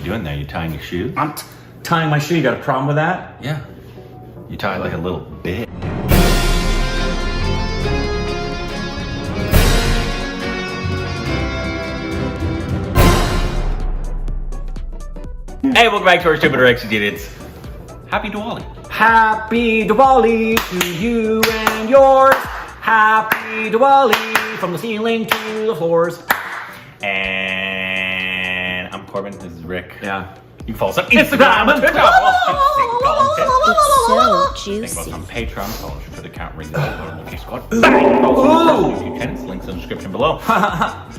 doing there? You tying your shoe? I'm tying my shoe. You got a problem with that? Yeah. You tie it like a little bit. Hey, welcome back to our Stupid or Executed. Happy Diwali. Happy Diwali to you and yours. Happy Diwali from the ceiling to the floors. And I'm Corbin. This is Rick. Yeah. You can follow us on Instagram and Twitter. It's so Think about juicy. on Patreon. Follow us Twitter account. Ring the bell. Notification squad. Bang! Follow us on YouTube channels. Links in the description below.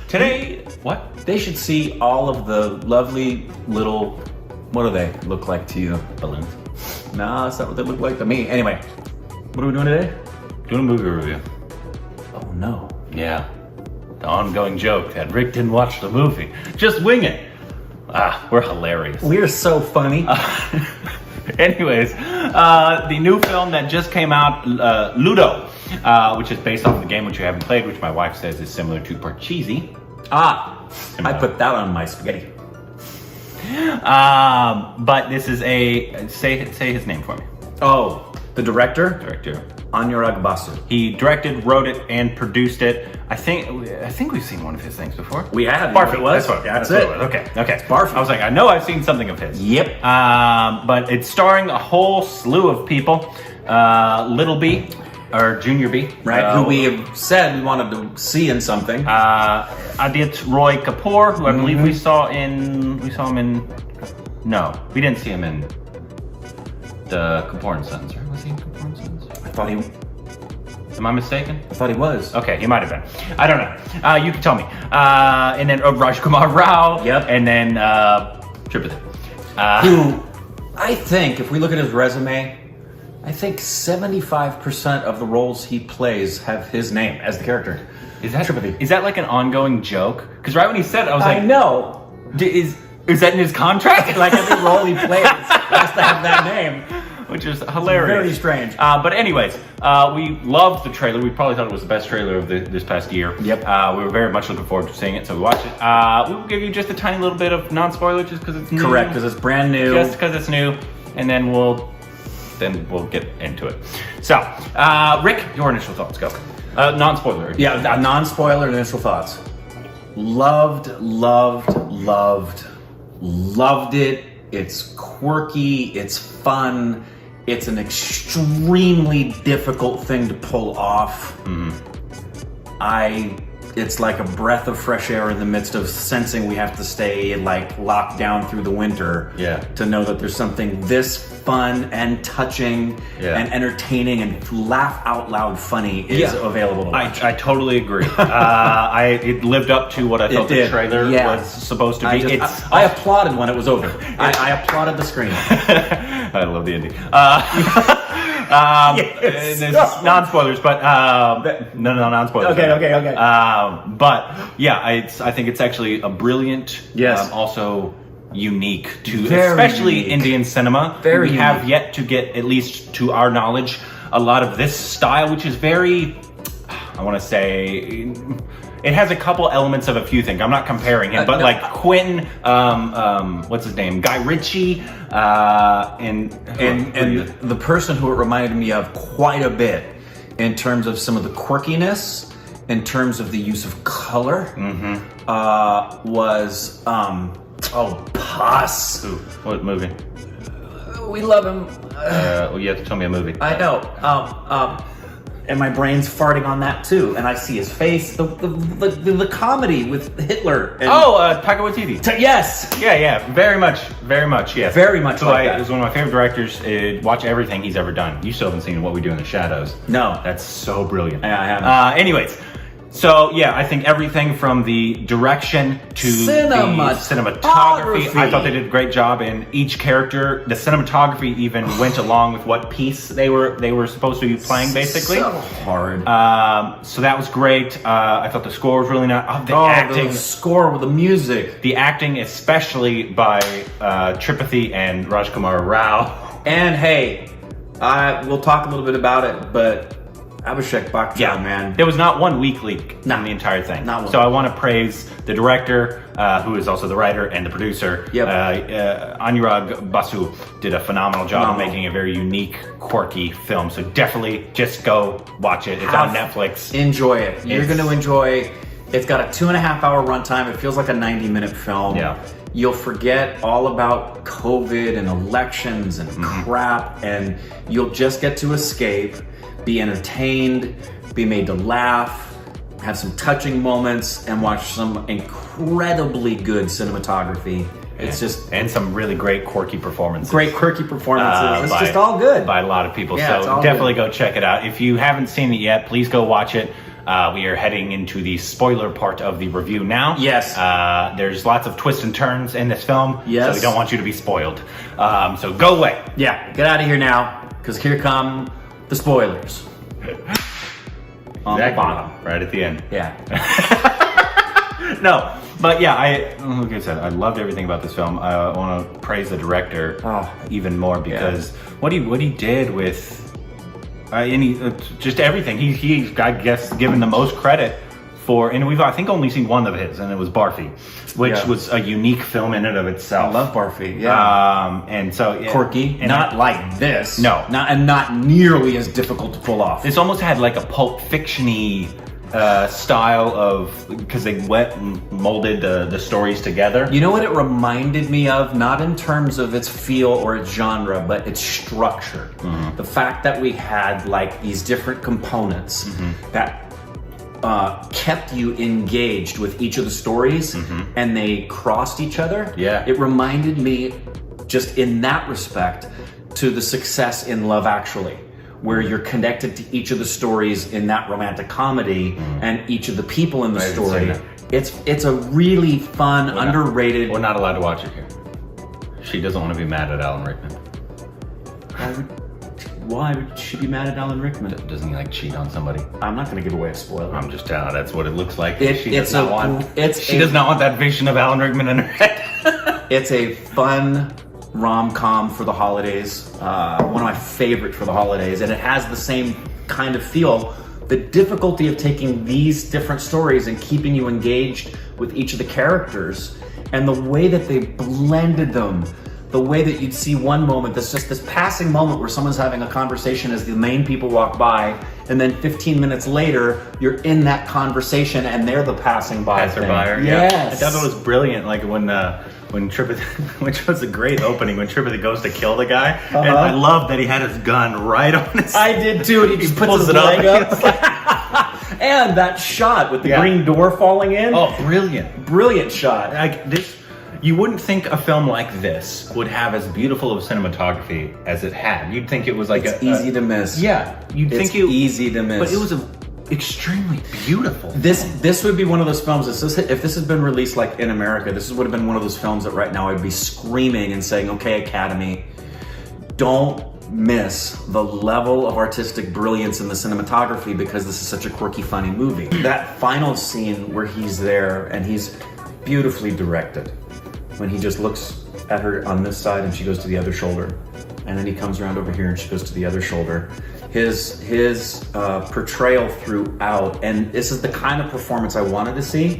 Today, what? They should see all of the lovely little, what do they look like to you? Balloons. No, that's not what they look like to me. Anyway, what are we doing today? Doing a movie review. Oh no. Yeah. The ongoing joke that Rick didn't watch the movie. Just wing it. Ah, we're hilarious. We're so funny. Anyways, the new film that just came out, Ludo, which is based off the game which you haven't played, which my wife says is similar to Parcheesi. I put that on my spaghetti. But this is a say his name for me. Oh, the director? Director. Anurag Basu. He directed, wrote it, and produced it. I think we've seen one of his things before. We have. Barf it was. was. That's what it. was. Okay. It's Barf. I was like, I know I've seen something of his. Yep. But it's starring a whole slew of people. Little B, or Junior B. Right, who we have said we wanted to see in something. Aditya Roy Kapur, who I believe we saw him in. No, we didn't see him in the Kapur and Sons. Or was he in Kapur and Sons? I thought he was. Okay, he might have been. I don't know. You can tell me. And then Rajkummar Rao. Yep. And then Tripathi. Who, I think, if we look at his resume, I think 75% of the roles he plays have his name as the character. Is that Tripathi? Is that like an ongoing joke? Because right when he said it, I was like, I know. Is that in his contract? Like every role he plays has to have that name. Which is hilarious. Very strange. But anyways, we loved the trailer. We probably thought it was the best trailer of this past year. Yep. We were very much looking forward to seeing it, so we watched it. We will give you just a tiny little bit of non-spoiler just because it's new. Correct, because it's brand new. Just because it's new, and then we'll get into it. So, Rick, your initial thoughts, go. Non-spoiler. Yeah, non-spoiler initial thoughts. Loved it. It's quirky, it's fun, it's an extremely difficult thing to pull off. It's like a breath of fresh air in the midst of sensing we have to stay like locked down through the winter. Yeah. To know that there's something this fun and touching and entertaining and laugh out loud funny is available to watch. I totally agree. It lived up to what I thought the trailer was supposed to be. I applauded when it was over. I applauded the screen. I love the ending. Non-spoilers, but no, non-spoilers. Okay. But yeah, I think it's actually a brilliant, also unique to especially unique. Indian cinema. Very we have yet to get, at least to our knowledge, a lot of this style, which is very, I want to say, it has a couple elements of a few things. I'm not comparing him, but like Quentin, what's his name, Guy Ritchie, and the person who it reminded me of quite a bit in terms of some of the quirkiness, in terms of the use of color, was Puss. Who? What movie? We love him. Well, you have to tell me a movie. I know. And my brain's farting on that too. And I see his face. The comedy with Hitler. And Taika Waititi. Yes. Yeah. Very much. Yes. Very much like that. He's one of my favorite directors. Watch everything he's ever done. You still haven't seen What We Do in the Shadows. No. That's so brilliant. Yeah, I haven't. Anyways. So yeah, I think everything from the direction to the cinematography, I thought they did a great job in each character. The cinematography even went along with what piece they were supposed to be playing, basically. So hard. So that was great. I thought the score was really nice. The acting, the score with the music, the acting, especially by Tripathi and Rajkummar Rao. And hey, we'll talk a little bit about it, but Abhishek Bachchan, man. There was not one weak leak in the entire thing. Not one. So I want to praise the director, who is also the writer and the producer. Yep. Anurag Basu did a phenomenal job of making a very unique, quirky film. So definitely just go watch it. It's on Netflix. Enjoy it. You're going to enjoy. It's got a 2.5-hour runtime. It feels like a 90-minute film. Yeah. You'll forget all about COVID and elections and crap, and you'll just get to escape, be entertained, be made to laugh, have some touching moments, and watch some incredibly good cinematography. It's just... And some really great quirky performances. Great quirky performances. It's just all good. By a lot of people. Yeah, so definitely go check it out. If you haven't seen it yet, please go watch it. We are heading into the spoiler part of the review now. Yes. There's lots of twists and turns in this film. Yes. So we don't want you to be spoiled. So go away. Yeah, get out of here now, because here come the spoilers. On the bottom. Right at the end. Yeah. No, but yeah, like I said, I loved everything about this film. I want to praise the director even more because what he did with just everything. He I guess given the most credit for, and we've I think only seen one of his, and it was Barfi, which was a unique film in and of itself. I love Barfi. Yeah. And so quirky, and not like this. No, not nearly as difficult to pull off. This almost had like a Pulp Fiction-y style of, because they wet and molded the stories together. You know what it reminded me of? Not in terms of its feel or its genre, but its structure. The fact that we had like these different components that kept you engaged with each of the stories, and they crossed each other. Yeah. It reminded me, just in that respect, to the success in Love Actually, where you're connected to each of the stories in that romantic comedy and each of the people in the story. It's a really fun, underrated... We're not allowed to watch it here. She doesn't want to be mad at Alan Rickman. Why would she be mad at Alan Rickman? Doesn't he like cheat on somebody? I'm not going to give away a spoiler. I'm just telling. That's what it looks like. She does not want that vision of Alan Rickman in her head. It's a fun rom-com for the holidays. One of my favorite for the holidays, and it has the same kind of feel. The difficulty of taking these different stories and keeping you engaged with each of the characters, and the way that they blended them. The way that you'd see one moment, that's just this passing moment where someone's having a conversation as the main people walk by, and then 15 minutes later, you're in that conversation and they're the passing by thing. Yes. I thought it was brilliant, like when Tripathi, which was a great opening, when Tripathi goes to kill the guy, and I love that he had his gun right on his... I did too, and he just puts his leg up. And that shot with the green door falling in. Oh, brilliant. Brilliant shot. Like this... You wouldn't think a film like this would have as beautiful of cinematography as it had. You'd think it was like it's easy to miss. Yeah, it's easy to miss. But it was extremely beautiful. This would be one of those films. If this had been released like in America, this would have been one of those films that right now I'd be screaming and saying, "Okay, Academy, don't miss the level of artistic brilliance in the cinematography because this is such a quirky, funny movie." That final scene where he's there and he's beautifully directed. When he just looks at her on this side and she goes to the other shoulder, and then he comes around over here and she goes to the other shoulder. His portrayal throughout, and this is the kind of performance I wanted to see,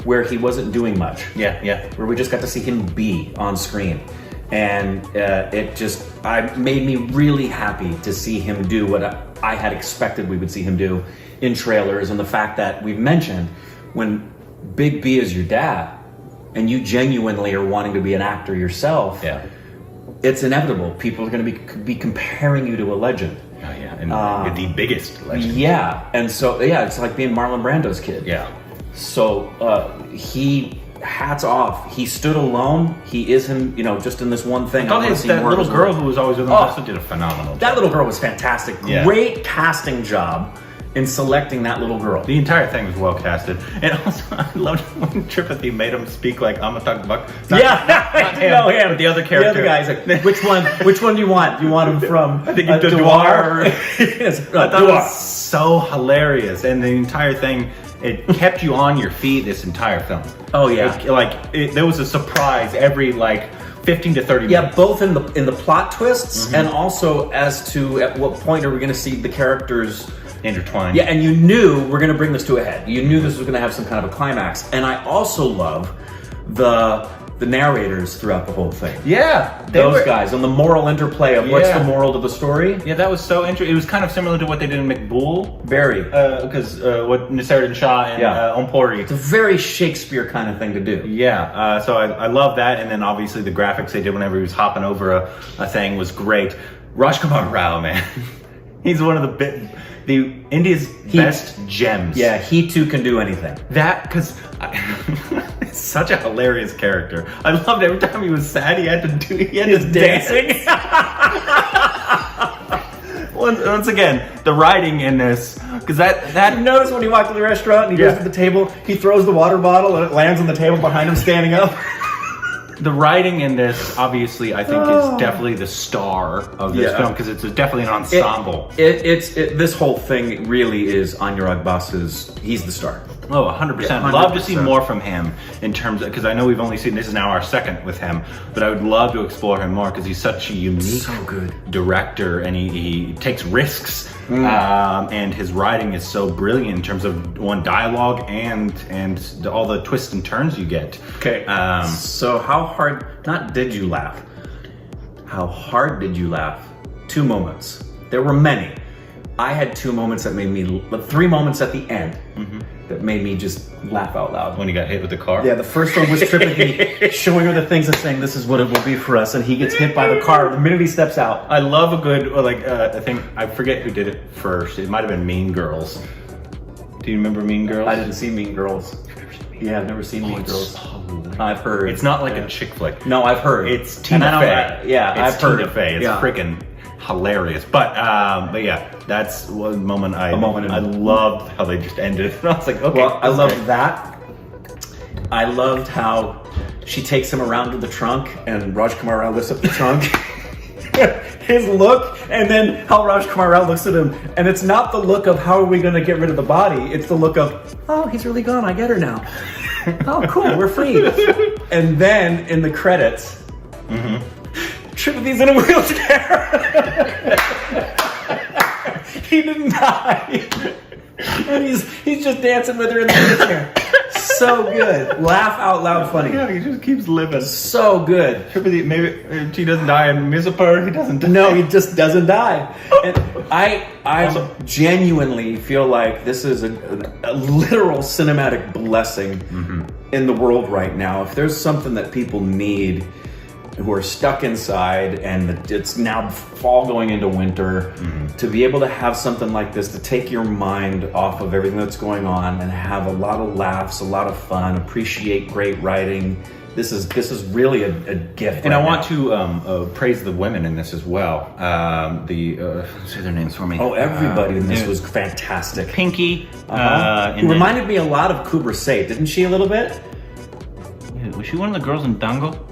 where he wasn't doing much. Yeah. Where we just got to see him be on screen, and it made me really happy to see him do what I had expected we would see him do in trailers, and the fact that we've mentioned when Big B is your dad, and you genuinely are wanting to be an actor yourself, it's inevitable. People are going to be comparing you to a legend. Oh yeah, and the biggest legend. Yeah, and so it's like being Marlon Brando's kid. Yeah. So hats off. He stood alone. He is him, just in this one thing. That little girl who was always with him also did a phenomenal job. That little girl was fantastic. Yeah. Great casting job in selecting that little girl. The entire thing was well casted. And also, I loved when Tripathi made him speak like Amitav Buck. Not him, but the other character. The other guy's like, which one do you want? You want him from I think Dwar. Yes, I thought it was so hilarious. And the entire thing, it kept you on your feet this entire film. Oh yeah. There was a surprise every 15 to 30 minutes. Yeah, both in the plot twists and also as to at what point are we going to see the characters intertwined. Yeah, and you knew we're going to bring this to a head. You knew this was going to have some kind of a climax. And I also love the narrators throughout the whole thing. Yeah, Those guys, and the moral interplay of what's Yeah. the moral to the story. Yeah, that was so interesting. It was kind of similar to what they did in McBool. Very. Because what Naseeruddin Shah and Ompori. It's a very Shakespeare kind of thing to do. Yeah, so I love that, and then obviously the graphics they did whenever he was hopping over a thing was great. Rajkummar Rao, man, he's one of the India's best gems. Yeah, he too can do anything. That, because it's such a hilarious character. I loved every time he was sad, he had his dancing. Once again, the writing in this, because that You notice when he walked to the restaurant and he goes to the table, he throws the water bottle and it lands on the table behind him standing up. the writing in this, obviously, I think is definitely the star of this film, because it's definitely an ensemble. This whole thing really is Anurag Basu's. He's the star. Oh, 100%. Yeah, 100%. Love to see more from him in terms of, because I know we've only seen, this is now our second with him, but I would love to explore him more because he's such a unique director, and he takes risks, and his writing is so brilliant in terms of dialogue and all the twists and turns you get. Okay. So how hard, not did you laugh, how hard did you laugh? 2 moments. There were many. I had 2 moments that made me, 3 moments at the end that made me just laugh out loud. When he got hit with the car? Yeah, the first one was Tripathi showing her the things and saying, this is what it will be for us, and he gets hit by the car the minute he steps out. I love a good, I think, I forget who did it first. It might have been Mean Girls. Do you remember Mean Girls? I didn't see Mean Girls. Yeah, I've never seen Mean Girls. I've heard. It's not like a chick flick. No, I've heard. It's Tina Fey. I've heard Tina Fey. It's freaking hilarious. But yeah, that's one moment I loved how they just ended it. I was like, okay. Well, I loved that. I loved how she takes him around to the trunk and Rajkummar Rao lifts up the trunk. His look, and then how Rajkummar Rao looks at him, and it's not the look of how are we going to get rid of the body, it's the look of, oh, he's really gone, I get her now. Oh, cool, we're free. And then in the credits, Tripathi's in a wheelchair. He didn't die. And he's just dancing with her in the wheelchair. So good. Laugh out loud funny. Yeah, he just keeps living. So good. Tripathi, maybe if she doesn't die in Mizapur, he doesn't die. No, he just doesn't die. And I genuinely feel like this is a literal cinematic blessing in the world right now. If there's something that people need who are stuck inside and it's now fall going into winter, to be able to have something like this to take your mind off of everything that's going on and have a lot of laughs, a lot of fun, appreciate great writing. This is really a gift. And I want to praise the women in this as well. Say their names for me. Oh, everybody in this was fantastic. Pinky. Who reminded me a lot of Kubra Seth, didn't she a little bit? Was she one of the girls in Dango?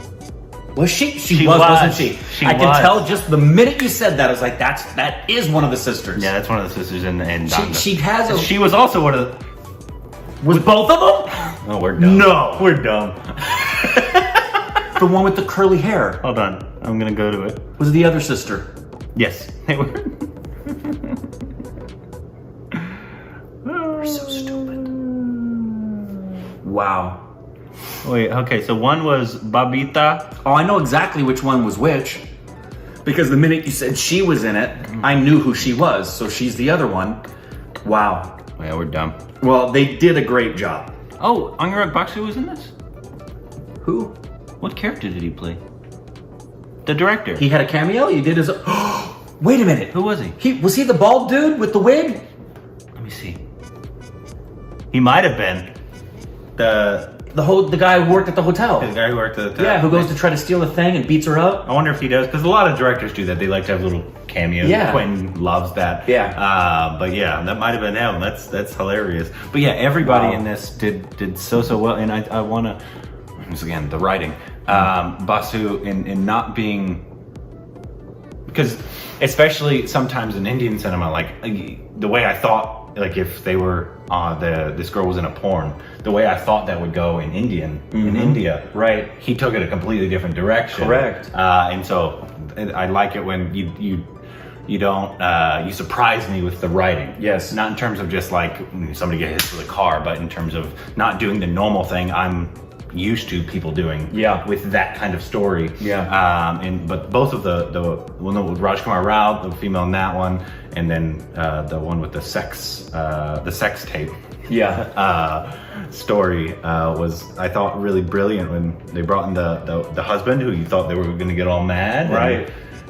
Was she? She was, wasn't she? I could tell just the minute you said that. I was like, that is one of the sisters. Yeah, that's one of the sisters in Dango. She has a... She was also one of the... Was both of them? Oh, we're dumb. No. We're dumb. The one with the curly hair. Hold on. I'm going to go to it. Was it the other sister? Yes. They were. We're so stupid. Wow. Wait, okay, so one was Babita. Oh, I know exactly which one was which. Because the minute you said she was in it, I knew who she was. So she's the other one. Wow. Yeah, we're dumb. Well, they did a great job. Oh, Anurag Basu was in this? Who? What character did he play? The director. He had a cameo? He did his... Wait a minute. Who was he? Was he the bald dude with the wig? Let me see. He might have been. The guy who worked at the hotel. The guy who worked at the... Yeah, who goes to try to steal the thing and beats her up. I wonder if he does, because a lot of directors do that. They like to have little cameos. Yeah. Quentin loves that. Yeah. But yeah, that might have been him. That's hilarious. But yeah, everybody in this did so well, and I want to, once again, the writing. Basu in not being, because especially sometimes in Indian cinema, like the way I thought, like if they were this girl was in a porn, the way I thought that would go in India, right? He took it a completely different direction. Correct. And so I like it when you You don't. You surprise me with the writing. Yes. Not in terms of just like somebody get hit with a car, but in terms of not doing the normal thing I'm used to people doing. Yeah. With that kind of story. Yeah. But both of the with Rajkummar Rao, the female in that one, and then the one with the sex tape. Yeah. Story was, I thought, really brilliant when they brought in the husband who you thought they were going to get all mad. Right.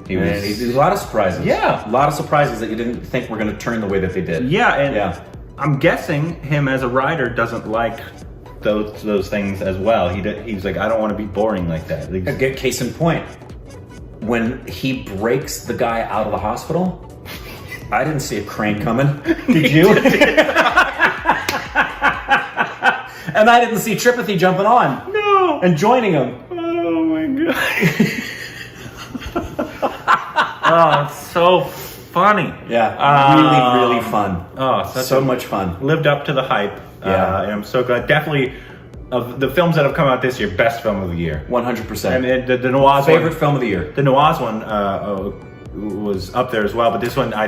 He was a lot of surprises. Yeah. A lot of surprises that you didn't think were going to turn the way that they did. Yeah, and Yeah. I'm guessing him as a writer doesn't like those things as well. He's like, I don't want to be boring like that. Like, Get case in point. When he breaks the guy out of the hospital, I didn't see a crane coming. Did you? And I didn't see Tripathi jumping on. No. And joining him. Oh my god. Oh, it's so funny. Yeah, really fun. Oh, so much fun. Lived up to the hype. Yeah. And I'm so glad. Definitely, of the films that have come out this year, best film of the year. 100%. I mean, the Noaz Favorite one, film of the year. The Noaz one was up there as well, but this one I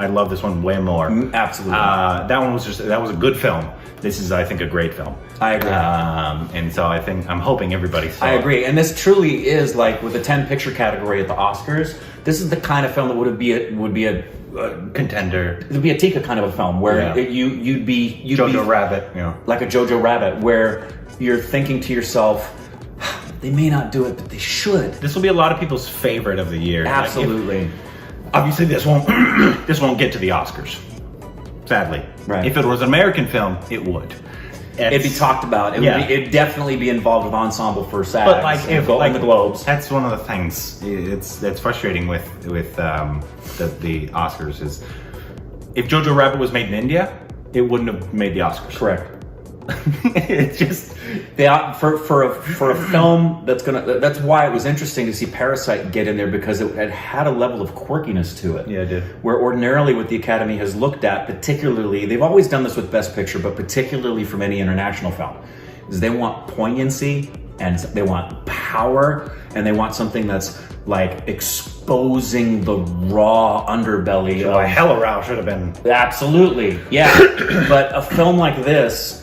love this one way more. Absolutely. That was a good film. This is, I think, a great film. I agree. And so I'm hoping everybody saw I it. agree. And this truly is like with the 10 picture category at the Oscars. This is the kind of film that would be a Contender. It would be a Tika kind of a film where Yeah. you'd be Jojo Rabbit, like a Jojo Rabbit, where you're thinking to yourself, they may not do it, but they should. This will be a lot of people's favorite of the year. Absolutely. Obviously, this won't get to the Oscars. Sadly, Right. If it was an American film, it would. It'd be talked about. It'd definitely be involved with ensemble for SAG. But like if the Globes. that's one of the things. That's frustrating with the Oscars is if Jojo Rabbit was made in India, it wouldn't have made the Oscars. Correct. It's just For a film that's why it was interesting to see Parasite get in there, because it had a level of quirkiness to it. Yeah, it did. Where ordinarily what the Academy has looked at, particularly, they've always done this with Best Picture, but particularly from any international film, is they want poignancy and they want power and they want something that's like exposing the raw underbelly of Hella Rao should have been. Absolutely, yeah. But a film like this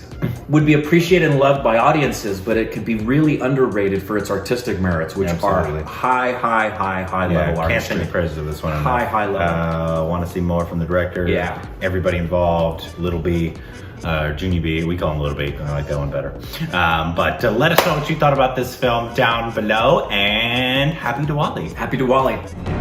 would be appreciated and loved by audiences, but it could be really underrated for its artistic merits, which Absolutely. are high level Can't artistry. sing the praises of this one enough. High level. Want to see more from the director. Yeah. Everybody involved. Little B, Junior B. We call him Little B. I like that one better. But let us know what you thought about this film down below. And happy Diwali. Happy Diwali.